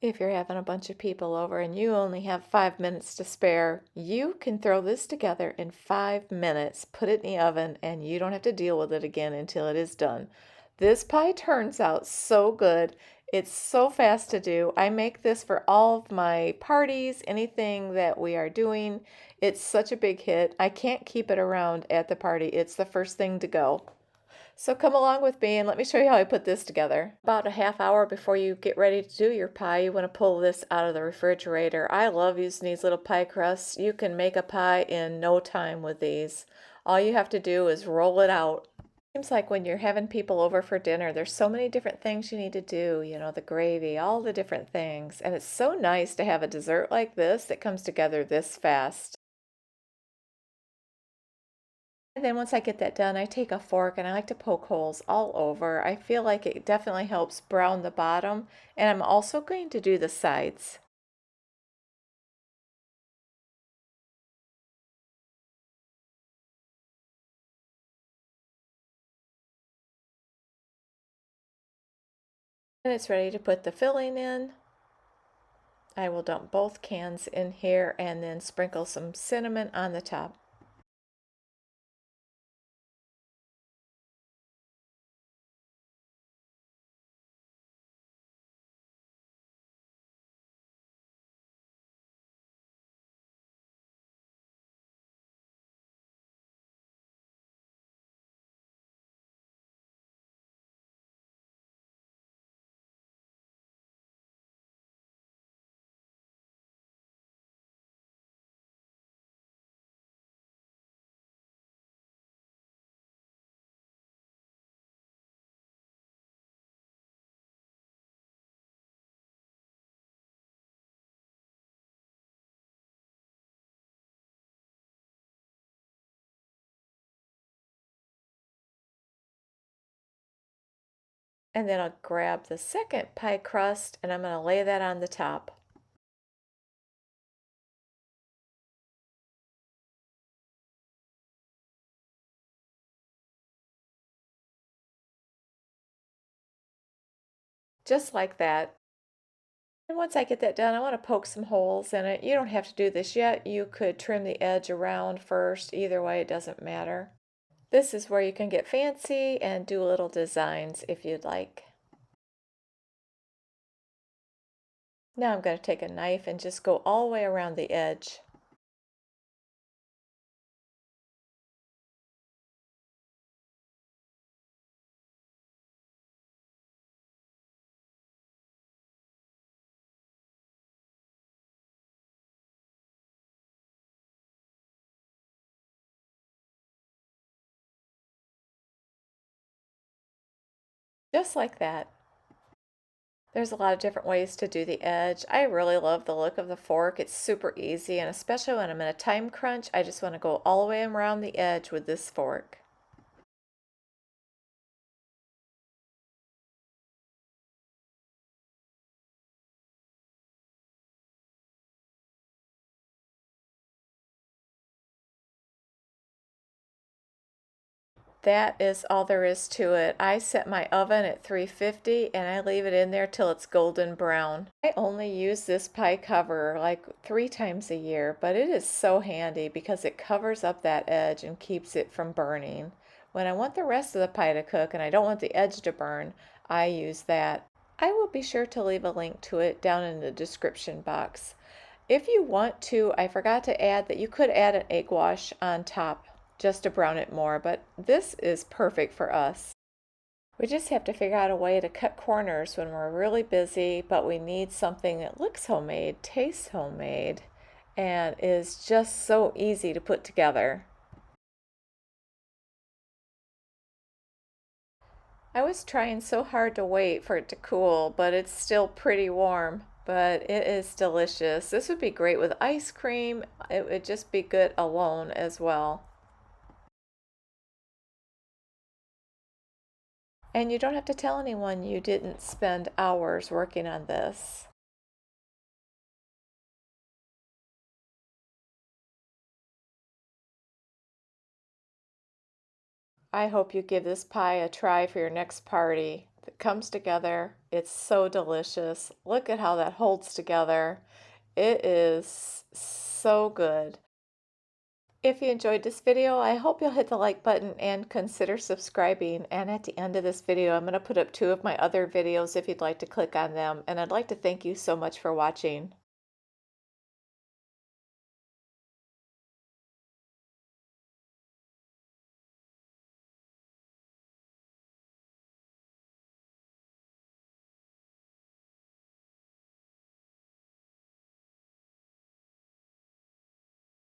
If you're having a bunch of people over and you only have 5 minutes to spare, you can throw this together in 5 minutes, put it in the oven, and you don't have to deal with it again until it is done. This pie turns out so good. It's so fast to do. I make this for all of my parties, anything that we are doing. It's such a big hit. I can't keep it around at the party. It's the first thing to go. So come along with me and let me show you how I put this together. About a half hour before you get ready to do your pie, you want to pull this out of the refrigerator. I love using these little pie crusts. You can make a pie in no time with these. All you have to do is roll it out. Seems like when you're having people over for dinner, there's so many different things you need to do, the gravy, all the different things. And it's so nice to have a dessert like this that comes together this fast. And then once I get that done, I take a fork and I like to poke holes all over. I feel like it definitely helps brown the bottom, and I'm also going to do the sides. And it's ready to put the filling in. I will dump both cans in here and then sprinkle some cinnamon on the top. And then I'll grab the second pie crust and I'm going to lay that on the top. Just like that. And once I get that done, I want to poke some holes in it. You don't have to do this yet. You could trim the edge around first. Either way, it doesn't matter. This is where you can get fancy and do little designs if you'd like. Now I'm going to take a knife and just go all the way around the edge. Just like that. There's a lot of different ways to do the edge. I really love the look of the fork. It's super easy, and especially when I'm in a time crunch, I just want to go all the way around the edge with this fork. That is all there is to it. I set my oven at 350 and I leave it in there till it's golden brown. I only use this pie cover like 3 times a year, but it is so handy because it covers up that edge and keeps it from burning. When I want the rest of the pie to cook and I don't want the edge to burn, I use that. I will be sure to leave a link to it down in the description box. If you want to, I forgot to add that you could add an egg wash on top just to brown it more, but this is perfect for us. We just have to figure out a way to cut corners when we're really busy, but we need something that looks homemade, tastes homemade, and is just so easy to put together. I was trying so hard to wait for it to cool, but it's still pretty warm. But it is delicious. This would be great with ice cream. It would just be good alone as well. And you don't have to tell anyone you didn't spend hours working on this. I hope you give this pie a try for your next party. that comes together. It's so delicious. Look at how that holds together. It is so good. If you enjoyed this video, I hope you'll hit the like button and consider subscribing. And at the end of this video, I'm going to put up 2 of my other videos if you'd like to click on them. And I'd like to thank you so much for watching.